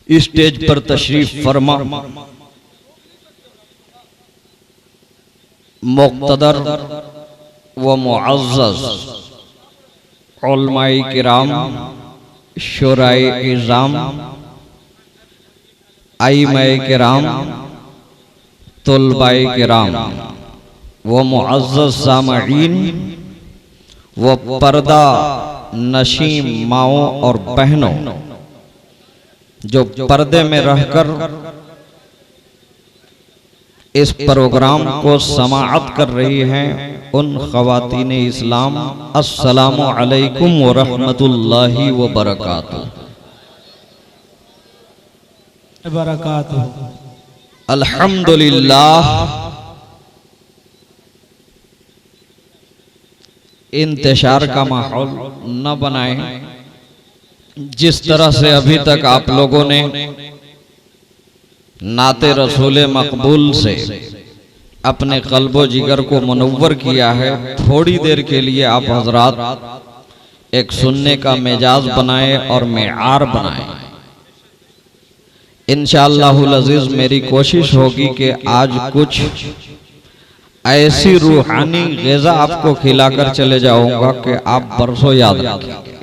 Stage पर तशरीफ फरमा मुक़्तदर व मुअज़्ज़ज़ उलमाए किराम, शुराए इज़ाम, आइमाए किराम, तुलबाए किराम व मुअज़्ज़ज़ सामईन व पर्दा नशीं माओं और बहनों जो पर्दे में रहकर इस प्रोग्राम को समाअत कर रही हैं, उन ख़वातीन इस्लाम, अस्सलामु अलैकुम व रहमतुल्लाहि व बरकातुहू। अल्हम्दुलिल्लाह, इंतशार का माहौल न बनाएं। जिस तरह से अभी तक आप लोगों ने नाते रसूल मकबूल से अपने क़ल्बो जिगर को मुनव्वर किया है, थोड़ी देर के लिए आप हजरात एक सुनने का मिजाज बनाए और मेआर बनाए। इंशाअल्लाहुल अज़ीज़ मेरी कोशिश होगी कि आज कुछ ऐसी रूहानी ग़िज़ा आपको खिलाकर चले जाऊंगा कि आप बरसों याद रखेंगे।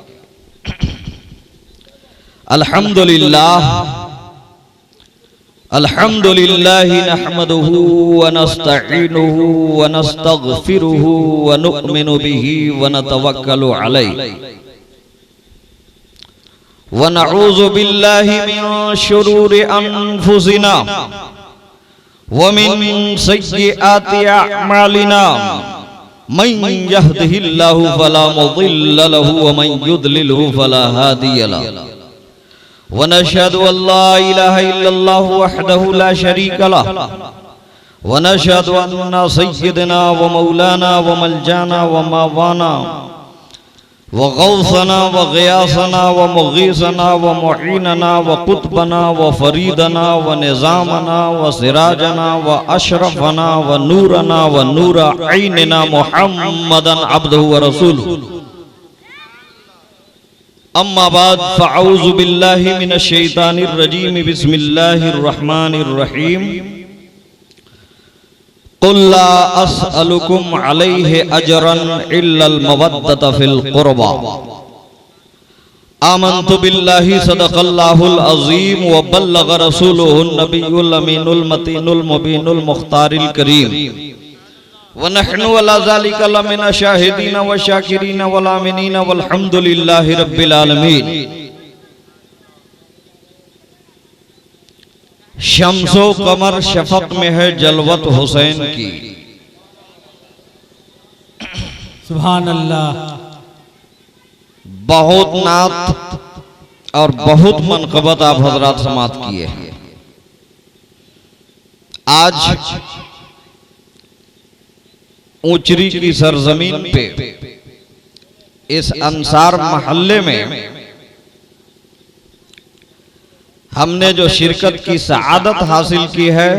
अल्हम्दुलिल्लाह अल्हम्दुलिल्लाहि नहमदुहु व नस्तईनुहु व नस्तगफिरुहु व नुअमिनु बिही व नतवक्कलु अलैहि व नऊज़ु बिल्लाहि मिन शुरूरि अनफुसिना व मिन सय्यिआति अअमालिना मन यहदिहिल्लाहु फला मुदिल्ल लहु व मन युद्लिलहु फला हादिय लहु व नशहदु अल्ला इलाहा इल्लल्लाहु वहदहु ला शरीका लहु व नशहदु अन्ना सय्यदना व मौलाना व मलजाना व मावाना व गौसना व गियासना व मुगीसना व मुईनना व कुतबना व फरीदना व निजामना व सिराजना व अशरफना व नूरना व नूर ऐनना मुहम्मदन अब्दुहु व रसूलुहु। अम्मा बाद फ़अऊज़ु बिल्लाहि मिनश शैतानिर रजीम, बिस्मिल्लाहिर रहमानिर रहीम। क़ुल ला अस्अलुकुम अलैहि अजरन इल्लल मवद्दत फिल क़ुरबा। आमन्तु बिल्लाहि सदक़ल्लाहुल अज़ीम व बल्लग़ रसूलुहुन नबियुल अमीनुल मतीनुल मुबीनुल मुख़्तारिल करीम व नहनु अला ज़ालिका लमिना शाहिदीन व शाकिरीन वल आमिनीन वल्हम्दुलिल्लाहि रब्बिल आलमीन। शम्सो कमर शफक में है जलवत हुसैन की। सुभान अल्लाह। बहुत नात और बहुत मनक़बत आप हजरात समात किए हैं। आज ऊंचरी की सरजमीन पे इस अंसार महल्ले में हमने जो शिरकत की सआदत हासिल की है,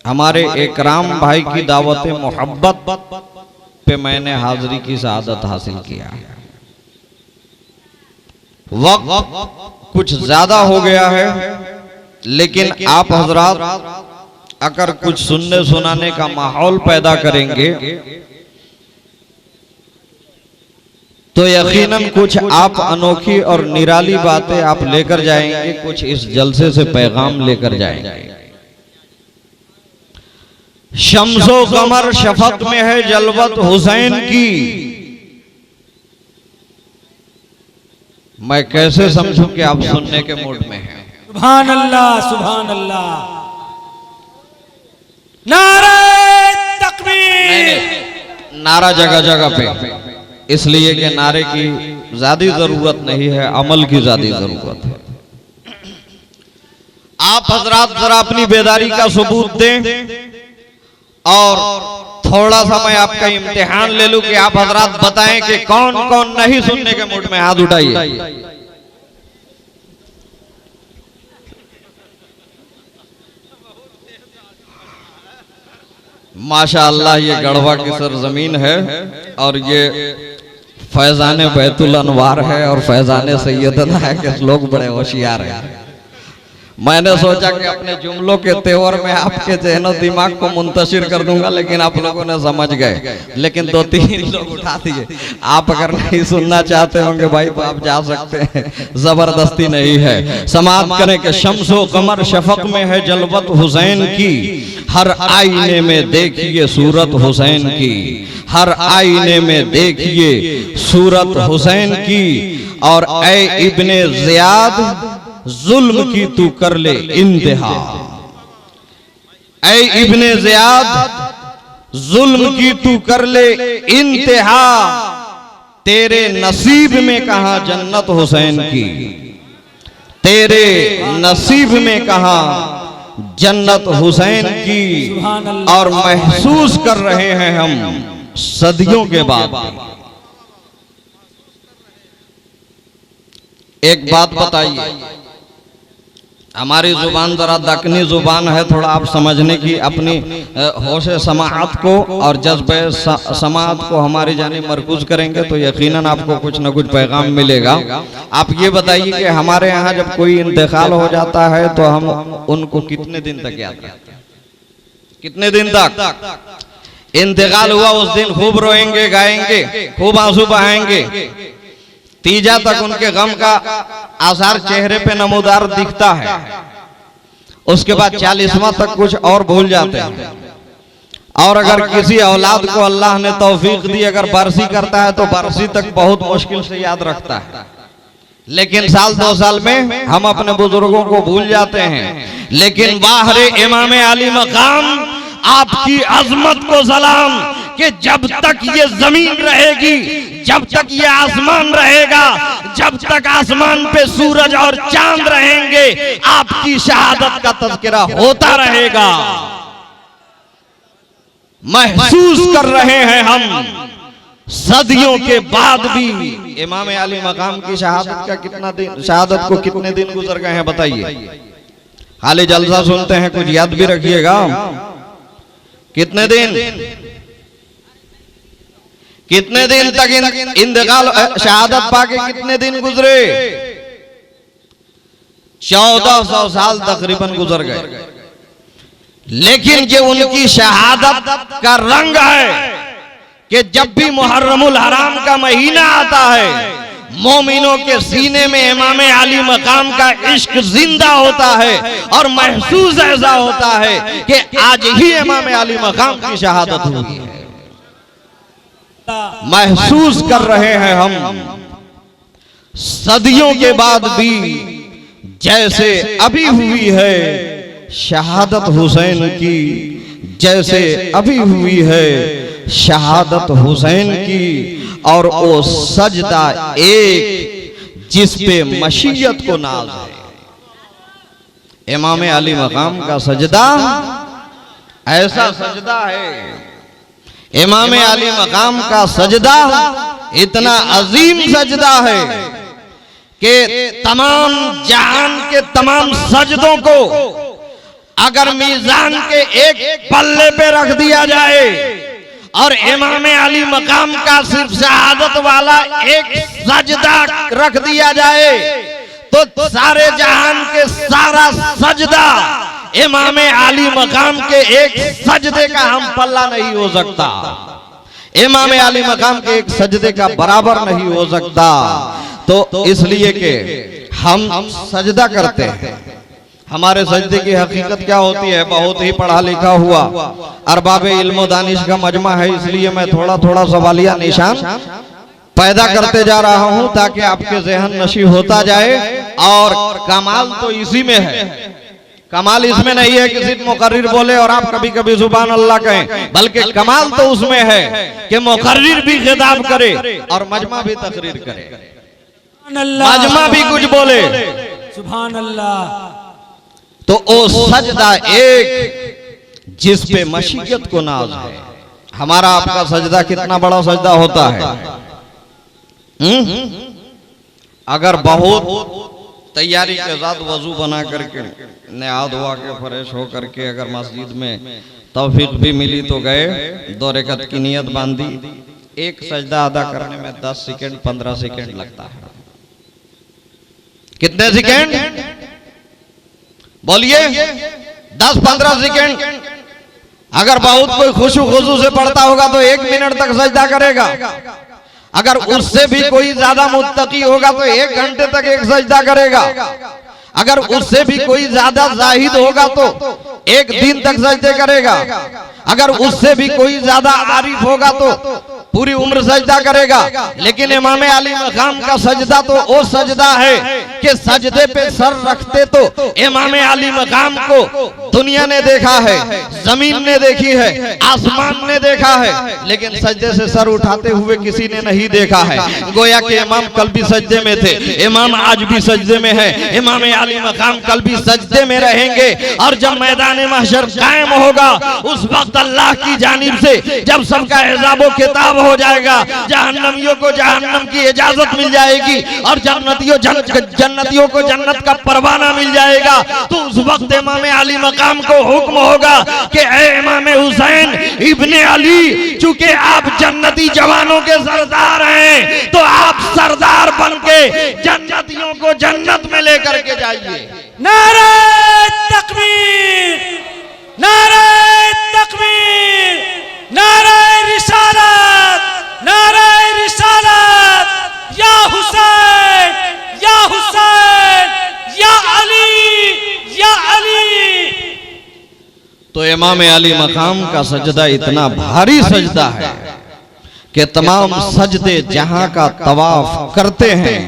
हमारे इकराम भाई की दावत मोहब्बत पे मैंने हाजिरी की सआदत हासिल किया। वक्त कुछ ज्यादा हो गया है, लेकिन आप हजरात अगर कुछ सुनने सुनाने का माहौल पैदा करेंगे तो यकीनन कुछ आप अनोखी और निराली बातें आप लेकर जाएंगे, कुछ इस जलसे से पैगाम लेकर जाएंगे। शम्सो कमर शफक में है जलवत हुसैन की। मैं कैसे समझूं कि आप सुनने के मूड में हैं? सुभान अल्लाह, सुभान अल्लाह। नारे तकबीर। नारा जगह जगह पे, इसलिए कि नारे की ज्यादा जरूरत नहीं है, अमल की ज्यादा जरूरत है। आप हजरात जरा अपनी बेदारी का सबूत दें और थोड़ा सा मैं आपका इम्तिहान ले लूं कि आप हजरात बताएं कि कौन कौन नहीं सुनने के मूड में, हाथ उठाइए। माशाअल्लाह, ये गढ़वा की सरजमीन है और ये फैजान बैतुल अनवार है और फैजान सैयदना है कि लोग बड़े होशियार हैं। मैंने सोचा कि अपने जुमलों के तेवर में आपके जहनो दिमाग को मुंतशिर कर दूंगा, लेकिन आप लोगों ने समझ गए। लेकिन 2-3 लोग उठा दिए। आप अगर नहीं सुनना चाहते होंगे भाई तो आप जा सकते हैं, जबरदस्ती नहीं है। समाप्त करें कि शम्सो कमर शफक में है जलवत हुसैन की, हर आईने में देखिए सूरत हुसैन की, हर आईने में देखिए सूरत हुसैन की। और ऐ इब्ने ज़ियाद जुल्म की तू कर ले इंतहा, ऐ इब्ने ज़ियाद जुल्म की तू कर ले इंतहा, तेरे नसीब में कहां जन्नत हुसैन की, तेरे नसीब में कहां जन्नत हुसैन की। और महसूस कर रहे हैं हम सदियों के बाद। एक बात बताइए, हमारी जुबान जरा दक्कनी जुबान है, थोड़ा आप समझने की अपनी होश समाअत को और जज्बे समाअत को हमारी जानिब मरकूज करेंगे तो यकीनन आपको कुछ न कुछ पैगाम मिलेगा। आप ये बताइए कि हमारे यहाँ जब कोई इंतकाल हो जाता है तो हम उनको कितने दिन तक याद करते हैं? कितने दिन तक? इंतकाल हुआ उस दिन खूब रोएंगे, गाएंगे, खूब आंसू बहाएंगे, तीजा तक उनके गम का आसार चेहरे पे नमूदार दिखता है। उसके बाद 40वां तक कुछ और भूल जाते हैं। और अगर किसी औलाद को अल्लाह ने तौफीक दी, अगर बरसी करता है तो बरसी तक बहुत मुश्किल से याद रखता है। लेकिन साल 2 साल में हम अपने बुजुर्गों को भूल जाते हैं। लेकिन बाहर इमाम आली मकाम, आपकी अजमत को सलाम कि जब तक ये जमीन रहेगी, जब तक ये आसमान रहेगा, जब तक आसमान पे सूरज और चांद रहेंगे, आपकी शहादत का तज़किरा होता रहेगा। महसूस कर रहे हैं हम सदियों के बाद भी इमाम आली मकाम की शहादत का कितना दिन, शहादत को कितने दिन गुजर गए हैं बताइए। खाली जलसा सुनते हैं, कुछ याद भी रखिएगा। कितने दिन, कितने दिन तक इंतकाल शहादत पाके कितने दिन गुजरे? 1400 साल तकरीबन गुजर गए। लेकिन जो उनकी शहादत का रंग है कि जब भी मुहर्रमुल हराम का महीना आता है, मोमिनों के सीने में इमाम आली मकाम का इश्क जिंदा होता है और महसूस ऐसा होता है कि आज ही इमाम आली मकाम की शहादत हुई है। महसूस कर रहे हैं हम सदियों के बाद भी जैसे अभी हुई है शहादत हुसैन की, जैसे अभी हुई है शहादत हुसैन की। और वो सजदा एक जिस पे मशीयत को नाज है, इमाम अली मकाम का सजदा ऐसा सजदा है, इमाम अली मकाम का सजदा इतना अजीम सजदा है कि तमाम जहान के तमाम सजदों को अगर मीजान के एक पल्ले पे रख दिया जाए और इमाम अली मकाम का सिर्फ शहादत वाला एक सजदा रख दिया जाए तो सारे जहान के सारा सजदा इमाम अली मकाम के एक सजदे का हम पल्ला नहीं हो सकता, इमाम अली मकाम के एक सजदे का बराबर नहीं हो सकता। तो इसलिए कि हम सजदा करते हैं। हमारे सजदे की हकीकत क्या होती है? बहुत ही पढ़ा लिखा हुआ अरबाब इल्म दानिश का मजमा है, इसलिए मैं थोड़ा थोड़ा सवालिया निशान पैदा करते जा रहा हूं ताकि आपके ज़हन नशी होता जाए। और कमाल तो इसी में है, कमाल इसमें नहीं है कि सिर्फ मुकर्रिर बोले और आप कभी कभी सुभान अल्लाह कहें, बल्कि कमाल तो उसमें है कि मुकर्रिर भी खिताब करे और मजमा भी तकरीर करे, मजमा भी कुछ बोले सुभान अल्लाह। तो ओ सजदा एक जिस पे मशीयत को नाज है। हमारा आपका सजदा कितना बड़ा सजदा होता है? अगर बहुत तैयारी के साथ वजू बना करके नहा धोआ के फ्रेश हो करके अगर मस्जिद में तौफीक भी मिली तो गए, 2 रकात की नियत बांधी, एक सजदा अदा करने में 10 सेकंड 15 सेकंड लगता है। कितने सेकंड? बोलिए 10-15 सेकेंड। अगर बहुत कोई खुशू से पढ़ता होगा तो 1 मिनट तक सजदा करेगा। अगर उससे भी कोई ज्यादा मुत्तकी होगा तो 1 घंटे तक एक सजदा करेगा। अगर उससे भी कोई ज्यादा जाहिद होगा तो 1 दिन तक सजदे करेगा। अगर उससे भी कोई ज्यादा आरिफ होगा तो पूरी उम्र सजदा करेगा। लेकिन इमाम अली मकाम का सजदा तो वो सजदा है कि सजदे पे सर रखते तो इमाम अली मकाम को दुनिया ने देखा है, जमीन ने देखी है, आसमान ने देखा है, लेकिन सजदे से सर उठाते हुए किसी ने नहीं देखा है। गोया कि इमाम कल भी सजदे में थे, इमाम आज भी सजदे में है, इमाम अली मकाम कल भी सजदे में रहेंगे। और जब मैदान महशर कायम होगा उस वक्त अल्लाह की जानिब से जब सबका हिसाब किताब हो जाएगा, जहन्नमियों को जहन्नम की इजाजत मिल जाएगी और जन्नतियों को जन्नत का परवाना मिल जाएगा, तो उस वक्त इमाम अली मकाम को हुक्म होगा कि ऐ इमाम हुसैन इब्ने अली, चूंकि आप जन्नती जवानों के सरदार हैं तो आप सरदार बन के जन्नतियों को जन्नत में लेकर के जाइए। नारे तकबीर, नारे तकबीर, नारे रिसालत, नारे रिसालत, या हुसैन, या हुसैन, या अली, या अली। तो इमाम अली मकाम का सजदा इतना भारी सजदा है कि तमाम सजदे जहां का तवाफ करते हैं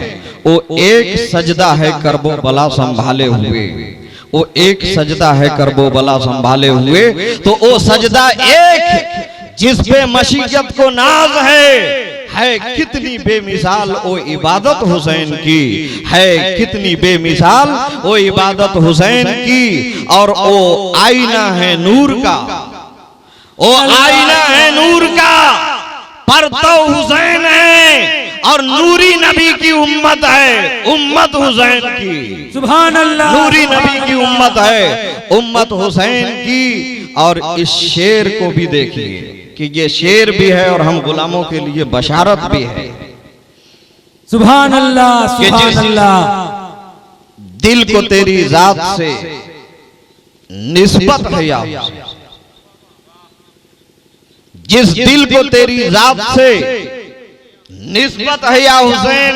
वो एक सजदा है करबो बला संभाले हुए, वो एक सजदा है करबो बला संभाले हुए। तो वो सजदा एक जिस पे मशीयत को नाज है कितनी बेमिसाल वो इबादत हुसैन की, है कितनी बेमिसाल वो इबादत हुसैन की। और वो आईना है नूर का, वो आईना है नूर का, पर तो हुसैन है और नूरी नबी की उम्मत है, उम्मत हुसैन की। सुभान अल्लाह, नूरी नबी की उम्मत है, उम्मत हुसैन की। और इस शेर को भी देखिए कि ये शेर भी है और हम गुलामों के लिए बशारत भी है। सुभान अल्लाह, सुभान अल्लाह। दिल को तेरी जात से निस्बत है या हुसैन, जिस दिल को तेरी जात से निस्बत है या हुसैन।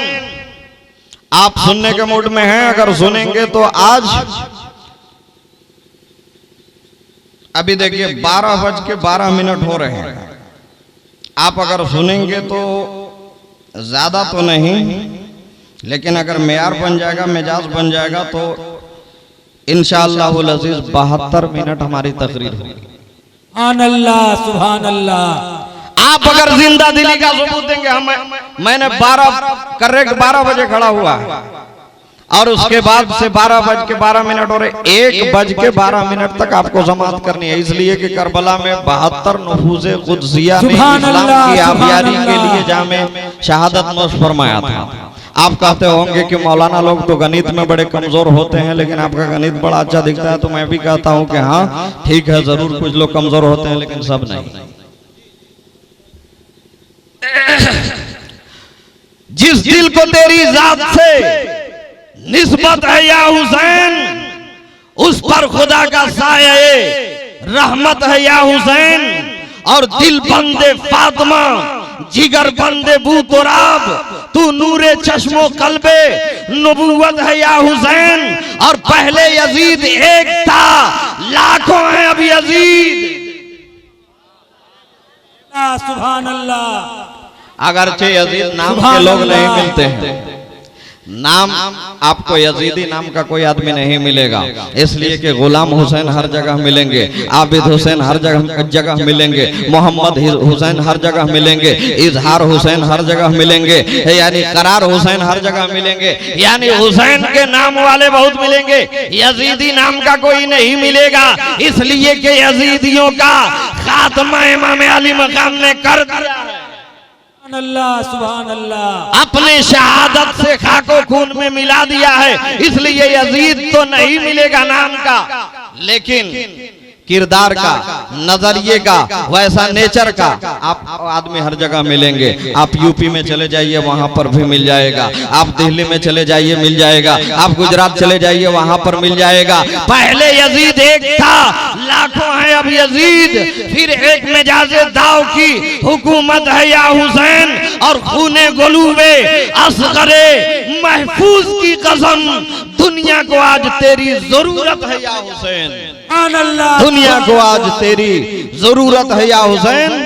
आप सुनने के मूड में हैं? अगर सुनेंगे तो आज अभी देखिए 12:12 हो रहे हैं। आप अगर सुनेंगे तो ज्यादा तो नहीं, लेकिन अगर मेयार बन जाएगा, मिजाज बन जाएगा तो इंशाअल्लाहुल अजीज 72 मिनट हमारी तकरीर होगी। सुभान अल्लाह, सुभान अल्लाह। आप अगर जिंदा दिली का सबूत देंगे, मैंने 12 बजे खड़ा हुआ है और उसके बाद से 12:12 और 1:12 तक आपको जमात करनी है, इसलिए कि करबला में 72 नफूज़े कुद्सिया ने इस्लाम की आबियारी के लिए जामे शहादत नोश फरमाया था। आप कहते होंगे कि मौलाना लोग तो गणित में बड़े कमजोर होते हैं, लेकिन आपका गणित बड़ा अच्छा दिखता है। तो मैं भी कहता हूं कि हाँ ठीक है, जरूर कुछ लोग कमजोर होते हैं, लेकिन सब नहीं। जिस दिल को तेरी जात से निस्बत है या हुसैन, उस पर खुदा का साये रहमत है या हुसैन। और दिल बंदे फातिमा, जिगर बंदे बूतराब, तू नूरे चश्मो कल्बे नबूवत है या हुसैन। और पहले यजीद एक था, लाखों हैं अब यजीद। सुभान अल्लाह। अगरचे यजीद नाम के लोग नहीं मिलते हैं, नाम आपको यजीदी नाम का कोई आदमी नहीं मिलेगा, इसलिए कि गुलाम हुसैन हर जगह मिलेंगे, आबिद हुसैन हर जगह मिलेंगे, मोहम्मद हुसैन हर जगह मिलेंगे, इजहार हुसैन हर जगह मिलेंगे, यानी करार हुसैन हर जगह मिलेंगे। यानी हुसैन के नाम वाले बहुत मिलेंगे, यजीदी नाम का कोई नहीं मिलेगा, इसलिए कि यजीदियों का खात्मा इमाम अली मकाम ने कर दिया है। अल्लाह, सुभान अल्लाह। अपने शहादत से खाको खून में मिला दिया है, इसलिए यजीद तो नहीं मिलेगा नाम का, लेकिन किरदार का, नजरिए का, वैसा नेचर का आप आदमी हर जगह मिलेंगे। आप यूपी में चले जाइए वहां पर भी मिल जाएगा, आप दिल्ली में चले जाइए मिल जाएगा, आप गुजरात चले जाइए वहां पर मिल जाएगा। पहले यजीद एक था, लाखों है अब यजीद, फिर एक मिजाजे दाव की हुकूमत है या हुसैन, और खूने गुलूबे असगरे महफूज की कसम, दुनिया को आज तेरी जरूरत है या हुसैन, सुभान अल्लाह, दुनिया को आज तेरी जरूरत है या हुसैन।